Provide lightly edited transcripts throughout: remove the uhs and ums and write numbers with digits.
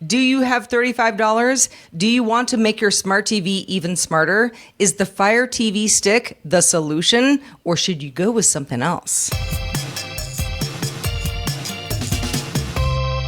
Do you have $35? Do you want to make your smart TV even smarter? Is the Fire TV stick the solution, or should you go with something else?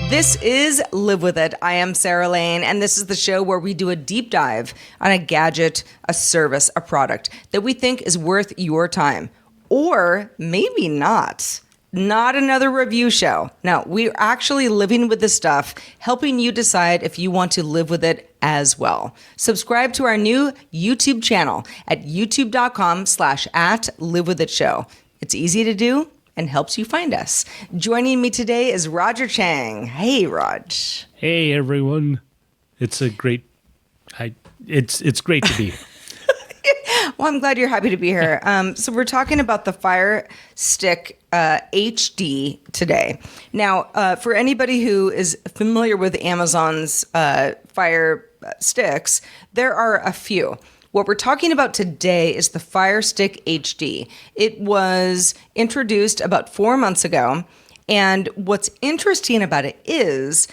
This is Live With It. I am Sarah Lane, and this is the show where we do a deep dive on a gadget, a service, a product that we think is worth your time. Or maybe not. Not another review show. No, we're actually living with this stuff, helping you decide if you want to live with it as well. Subscribe to our new YouTube channel at youtube.com/@livewithitshow. It's easy to do and helps you find us. Joining me today is Roger Chang. Hey, Raj. Hey, everyone. It's great to be here. Well, I'm glad you're happy to be here. So we're talking about the Fire Stick HD today. Now, for anybody who is familiar with Amazon's Fire Sticks, there are a few. What we're talking about today is the Fire Stick HD. It was introduced about 4 months ago, and what's interesting about it is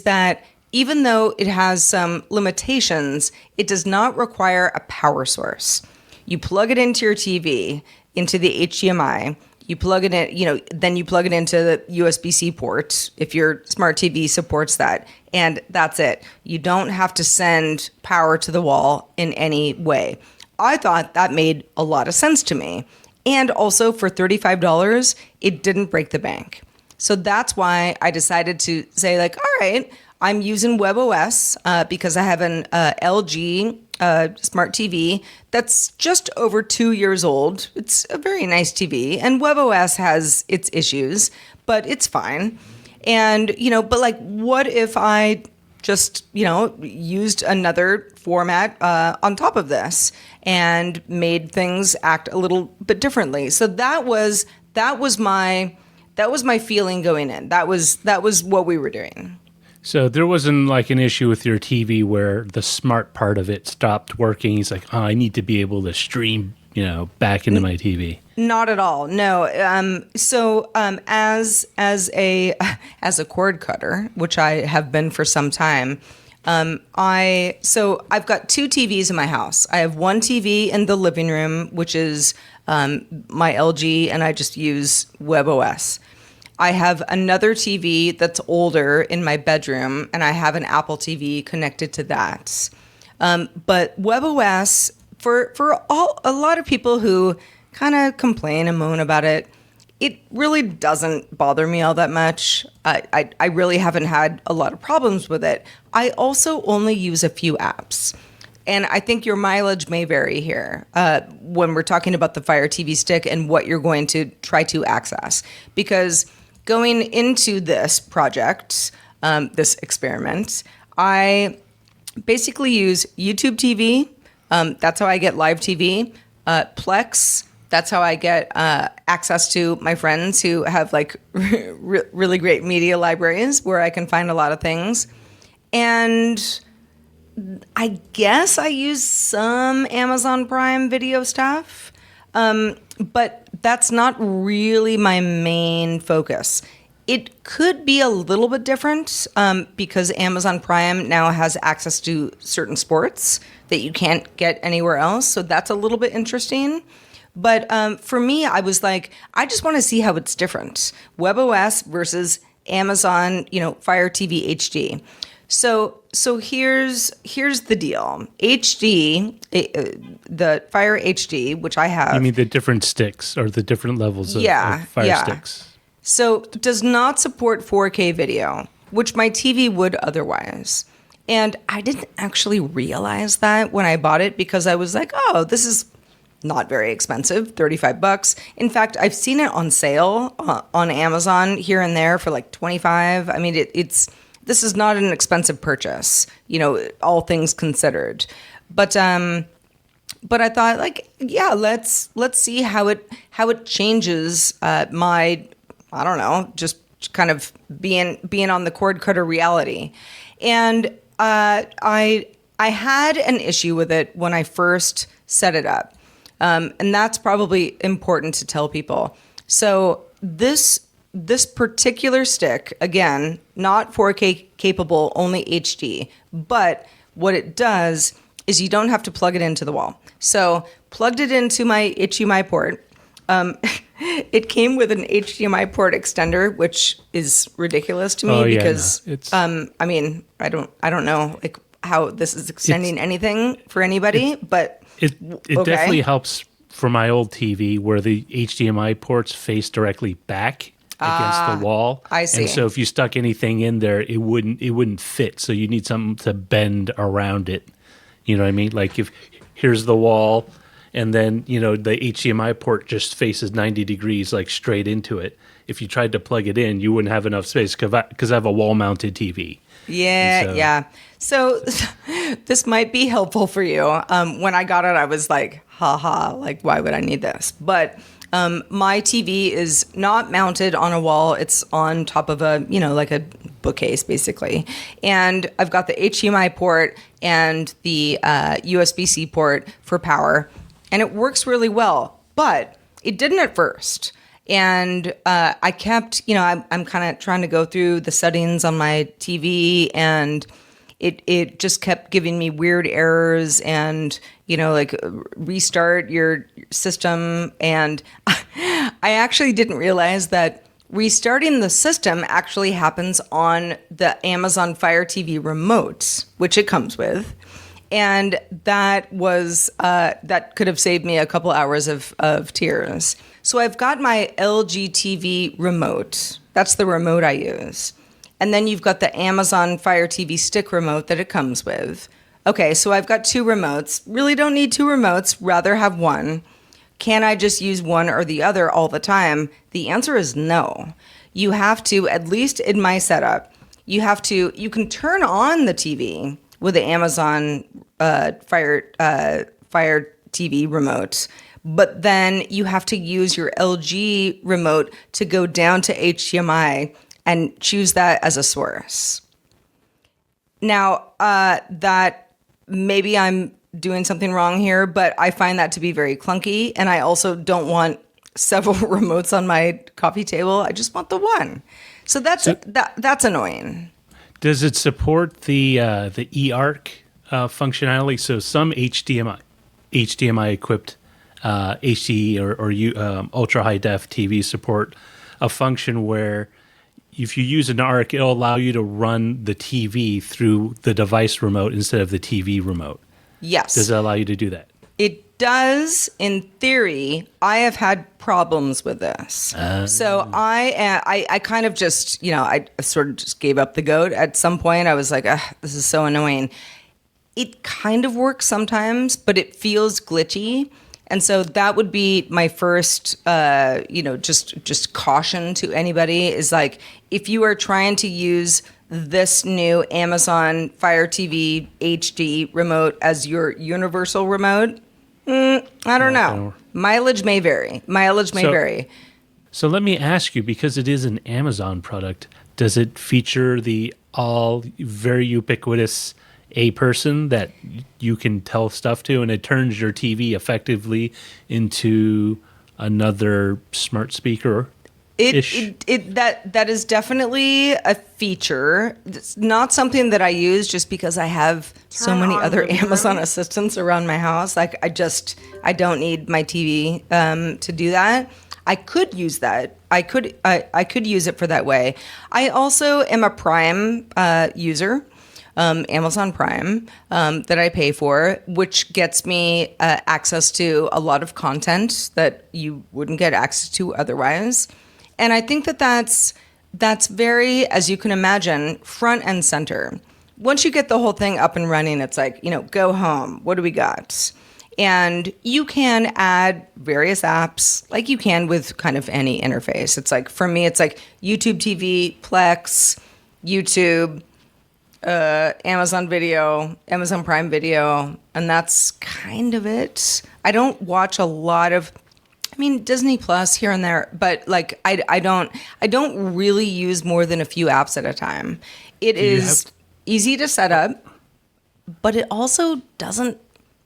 that even though it has some limitations, it does not require a power source. You plug it into your TV, into the HDMI. You plug it in, then you plug it into the USB-C port if your smart TV supports that, and that's it. You don't have to send power to the wall in any way. I thought that made a lot of sense to me. And also for $35, it didn't break the bank. So that's why I decided to say, all right, I'm using WebOS because I have an LG smart TV that's just over 2 years old. It's a very nice TV, and WebOS has its issues, but it's fine. And, what if I just, used another format on top of this and made things act a little bit differently? So that was my feeling going in. That was what we were doing. So there wasn't an issue with your TV where the smart part of it stopped working. He's like, I need to be able to stream, back into my TV. Not at all. No. As a cord cutter, which I have been for some time, I've got two TVs in my house. I have one TV in the living room, which is my LG, and I just use WebOS. I have another TV that's older in my bedroom, and I have an Apple TV connected to that. But WebOS, for a lot of people who kind of complain and moan about it, it really doesn't bother me all that much. I really haven't had a lot of problems with it. I also only use a few apps. And I think your mileage may vary here when we're talking about the Fire TV Stick and what you're going to try to access. Because going into this project, this experiment, I basically use YouTube TV. That's how I get live TV. Plex, that's how I get access to my friends who have really great media libraries where I can find a lot of things. And I guess I use some Amazon Prime Video stuff. But that's not really my main focus. It could be a little bit different because Amazon Prime now has access to certain sports that you can't get anywhere else. So that's a little bit interesting. But for me, I was like, I just want to see how it's different. WebOS versus Amazon, Fire TV HD. So here's the deal. HD, the Fire HD, which I have. You mean the different sticks or the different levels of Fire sticks? So does not support 4K video, which my TV would otherwise. And I didn't actually realize that when I bought it because I was like, oh, this is not very expensive, $35. In fact, I've seen it on sale on Amazon here and there for $25. I mean, this is not an expensive purchase, all things considered. But I thought let's see how it changes my, I don't know, just kind of being on the cord cutter reality. And I had an issue with it when I first set it up. And that's probably important to tell people. So this this particular stick, again, not 4K capable, only HD, but what it does is you don't have to plug it into the wall. So plugged it into my HDMI port. It came with an HDMI port extender, which is ridiculous to me because, I mean, I don't know like how this is extending anything for anybody, but it definitely helps for my old TV where the HDMI ports face directly back against the wall. I see. And so if you stuck anything in there, it wouldn't fit. So you need something to bend around it. You know what I mean? Like if here's the wall, and then, the HDMI port just faces 90 degrees, like straight into it. If you tried to plug it in, you wouldn't have enough space because I have a wall-mounted TV. Yeah. So this might be helpful for you. When I got it, I was like, haha, like, why would I need this? But my TV is not mounted on a wall. It's on top of a, like a bookcase, basically. And I've got the HDMI port and the USB-C port for power. And it works really well, but it didn't at first. And I kept, I'm kind of trying to go through the settings on my TV, and it just kept giving me weird errors and, like restart your system. And I actually didn't realize that restarting the system actually happens on the Amazon Fire TV remote, which it comes with. And that was that could have saved me a couple hours of tears. So I've got my LG TV remote. That's the remote I use. And then you've got the Amazon Fire TV stick remote that it comes with. Okay, so I've got two remotes. Really don't need two remotes, rather have one. Can I just use one or the other all the time? The answer is no. You have to, at least in my setup, you can turn on the TV with the Amazon Fire TV remote, but then you have to use your LG remote to go down to HDMI and choose that as a source. Now, that maybe I'm doing something wrong here, but I find that to be very clunky, and I also don't want several remotes on my coffee table. I just want the one. So that's annoying. Does it support the eARC functionality? So some HDMI equipped HD or ultra high def TV support a function where if you use an ARC, it'll allow you to run the TV through the device remote instead of the TV remote. Yes. Does it allow you to do that? It does, in theory. I have had problems with this. So I kind of just, I sort of just gave up the goat. At some point, I was like, this is so annoying. It kind of works sometimes, but it feels glitchy. And so that would be my first, just caution to anybody is like, if you are trying to use this new Amazon Fire TV HD remote as your universal remote, I don't know. Mileage may vary. So let me ask you, because it is an Amazon product, does it feature the all very ubiquitous a person that you can tell stuff to, and it turns your TV effectively into another smart speaker? That is definitely a feature. It's not something that I use just because I have so many other Amazon assistants around my house. Like I don't need my TV to do that. I could use that. I could use it for that way. I also am a Prime user. Amazon Prime that I pay for, which gets me access to a lot of content that you wouldn't get access to otherwise. And I think that's very, as you can imagine, front and center. Once you get the whole thing up and running, it's like, go home. What do we got? And you can add various apps like you can with kind of any interface. It's like, for me, it's like YouTube TV, Plex, YouTube, Amazon Video, Amazon Prime Video, and that's kind of it. I don't watch a lot of, Disney Plus here and there, but like I don't really use more than a few apps at a time. It is easy to set up, but it also doesn't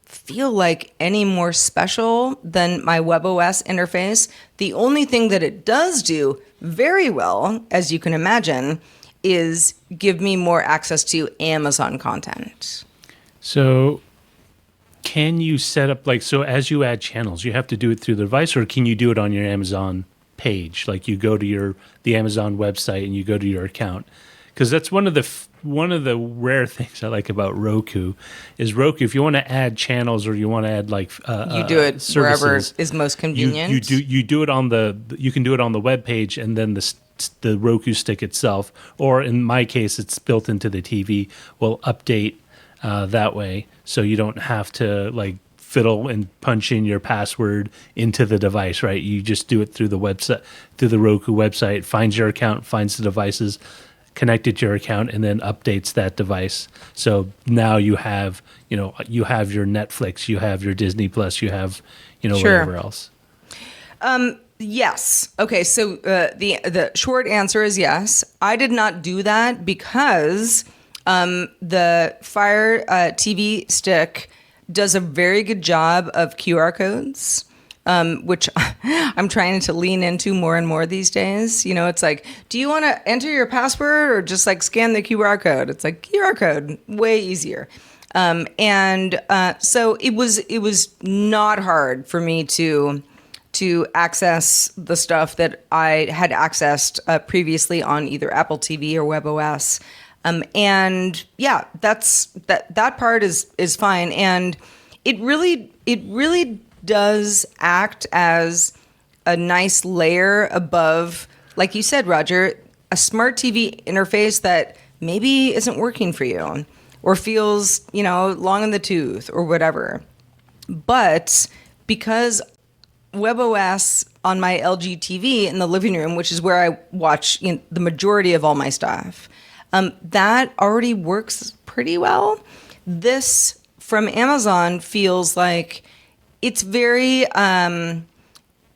feel like any more special than my WebOS interface. The only thing that it does do very well, as you can imagine, is give me more access to Amazon content. So can you set up so as you add channels, you have to do it through the device, or can you do it on your Amazon page? Like you go to the Amazon website and you go to your account. Because that's one of the rare things I like about Roku is Roku. If you want to add channels or you want to add You do it services, wherever is most convenient. you do it you can do it on the web page, and then the Roku stick itself, or in my case, it's built into the TV, will update that way, so you don't have to fiddle and punch in your password into the device. Right? You just do it through the website, through the Roku website. Finds your account, finds the devices connected to your account, and then updates that device. So now you have your Netflix, you have your Disney Plus, you have Sure. whatever else. Yes. Okay. So the short answer is yes. I did not do that because the Fire TV stick does a very good job of QR codes. Which I'm trying to lean into more and more these days. It's like, do you want to enter your password or just scan the QR code? It's like QR code, way easier. So it was not hard for me to access the stuff that I had accessed previously on either Apple TV or WebOS. And yeah, that part is fine. And it really does act as a nice layer above, like you said, Roger, a smart TV interface that maybe isn't working for you or feels, long in the tooth or whatever. But because WebOS on my LG TV in the living room, which is where I watch the majority of all my stuff, that already works pretty well. This from Amazon feels like it's very,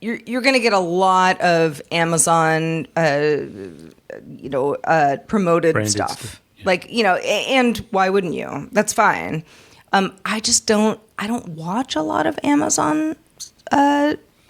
you're going to get a lot of Amazon, promoted Branded stuff. Yeah. And why wouldn't you? That's fine. I don't watch a lot of Amazon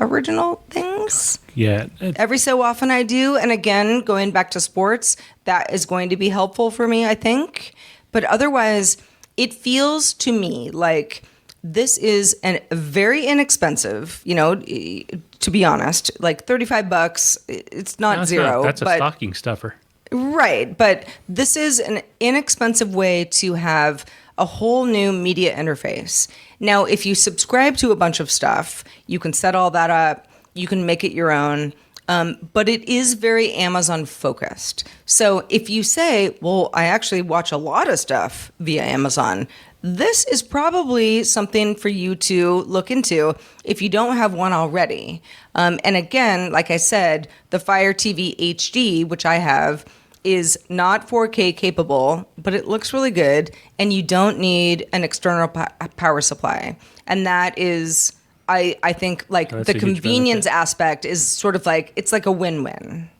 original things. Yeah. Every so often I do. And again, going back to sports, that is going to be helpful for me, I think. But otherwise, it feels to me like this is a very inexpensive, to be honest, like $35. It's not zero. That's a stocking stuffer. Right. But this is an inexpensive way to have a whole new media interface. Now, if you subscribe to a bunch of stuff, you can set all that up. You can make it your own. But it is very Amazon focused. So if you say, well, I actually watch a lot of stuff via Amazon, this is probably something for you to look into if you don't have one already. And again, like I said, the Fire TV HD, which I have, is not 4K capable, but it looks really good, and you don't need an external power supply. And that is, I think, the convenience aspect is sort of it's like a win-win.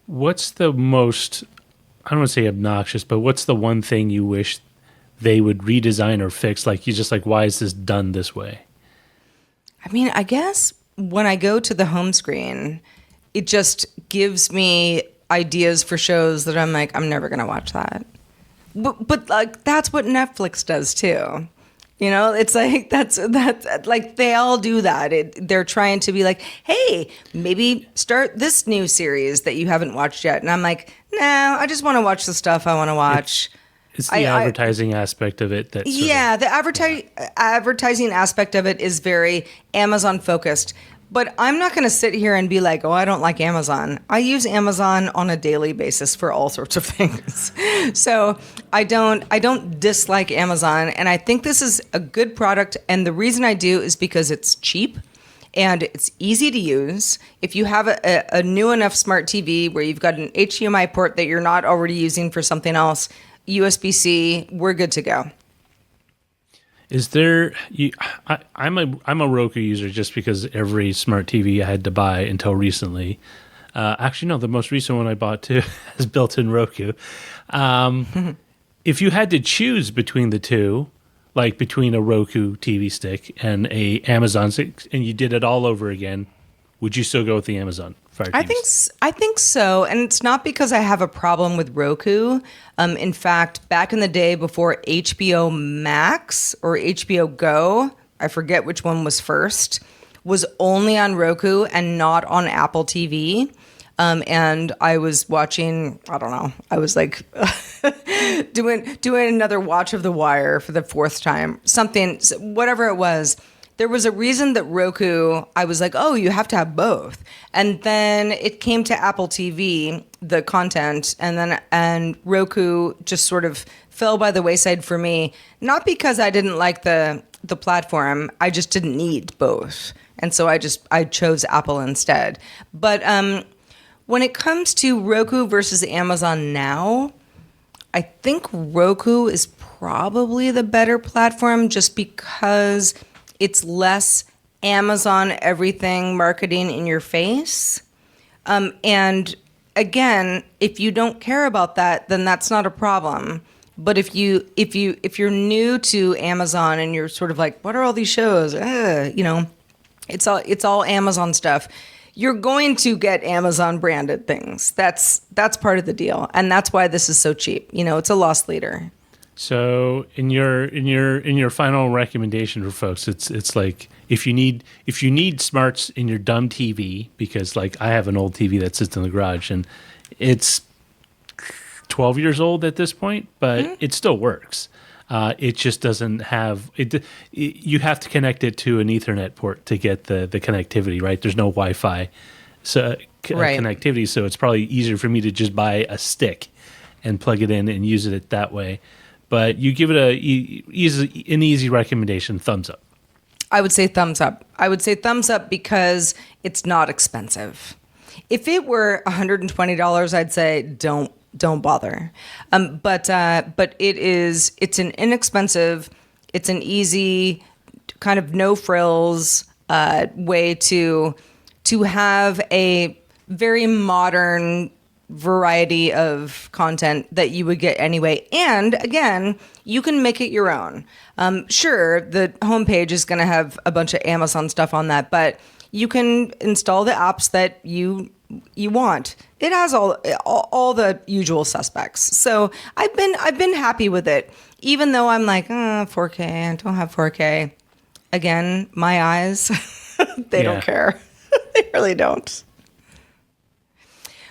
What's the most, I don't want to say obnoxious, but what's the one thing you wish they would redesign or fix? Why is this done this way? I mean, I guess when I go to the home screen, it just gives me ideas for shows that I'm like, I'm never going to watch that. But that's what Netflix does too. It's like that's like they all do that. They're trying to be like, hey, maybe start this new series that you haven't watched yet. And I'm like, no, I just want to watch the stuff I want to watch. It's the advertising aspect of it. The advertising aspect of it is very Amazon focused. But I'm not going to sit here and be like, oh, I don't like Amazon. I use Amazon on a daily basis for all sorts of things. So I don't dislike Amazon. And I think this is a good product. And the reason I do is because it's cheap and it's easy to use. If you have a new enough smart TV where you've got an HDMI port that you're not already using for something else, USB-C, we're good to go. Is there? I'm a Roku user just because every smart TV I had to buy until recently. Actually, no, the most recent one I bought too has built-in Roku. If you had to choose between the two, like between a Roku TV stick and a Amazon stick, and you did it all over again, would you still go with the Amazon Fire TV? I think so, and it's not because I have a problem with Roku. In fact, back in the day before HBO Max or HBO Go, I forget which one was first, was only on Roku and not on Apple TV. And I was watching, I don't know, I was like doing another watch of The Wire for the fourth time, something, whatever it was. There was a reason that Roku, I was like, oh, you have to have both. And then it came to Apple TV, the content, and Roku just sort of fell by the wayside for me. Not because I didn't like the platform, I just didn't need both. And so I chose Apple instead. But when it comes to Roku versus Amazon now, I think Roku is probably the better platform just because it's less Amazon everything marketing in your face. And again, if you don't care about that, then that's not a problem. But if you're new to Amazon and you're sort of like, what are all these shows? It's all Amazon stuff. You're going to get Amazon branded things. That's part of the deal, and that's why this is so cheap. It's a loss leader. So in your final recommendation for folks, it's like if you need smarts in your dumb TV, because like I have an old TV that sits in the garage and it's 12 years old at this point, but it still works. It just doesn't have it. You have to connect it to an Ethernet port to get the connectivity, right? There's no Wi-Fi connectivity, so it's probably easier for me to just buy a stick and plug it in and use it that way. But you give it an easy recommendation, thumbs up. I would say thumbs up. I would say thumbs up because it's not expensive. If it were $120, I'd say don't bother. But it's an inexpensive, it's an easy, kind of no frills way to have a very modern variety of content that you would get anyway. And again, you can make it your own. Sure, the homepage is going to have a bunch of Amazon stuff on that, but you can install the apps that you want. It has all the usual suspects. So I've been happy with it, even though I'm like 4K. I don't have 4K. Again, my eyes, they don't care. They really don't.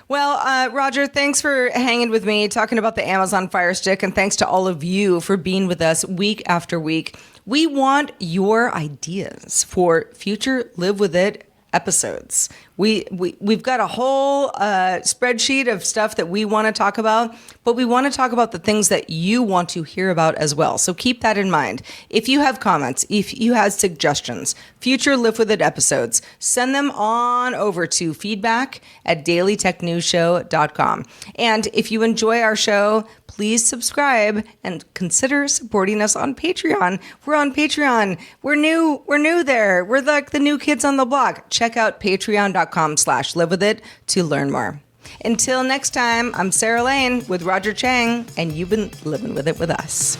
Well, Roger, thanks for hanging with me, talking about the Amazon Fire Stick, and thanks to all of you for being with us week after week. We want your ideas for future Live With It episodes. We've got a whole spreadsheet of stuff that we want to talk about, but we want to talk about the things that you want to hear about as well. So keep that in mind. If you have comments, if you have suggestions, future Live With It episodes, send them on over to feedback@dailytechnewsshow.com. And if you enjoy our show, please subscribe and consider supporting us on Patreon. We're on Patreon. We're new there. We're like the new kids on the block. Check out patreon.com/livewithit to learn more. Until next time, I'm Sarah Lane with Roger Chang, and you've been living with it with us.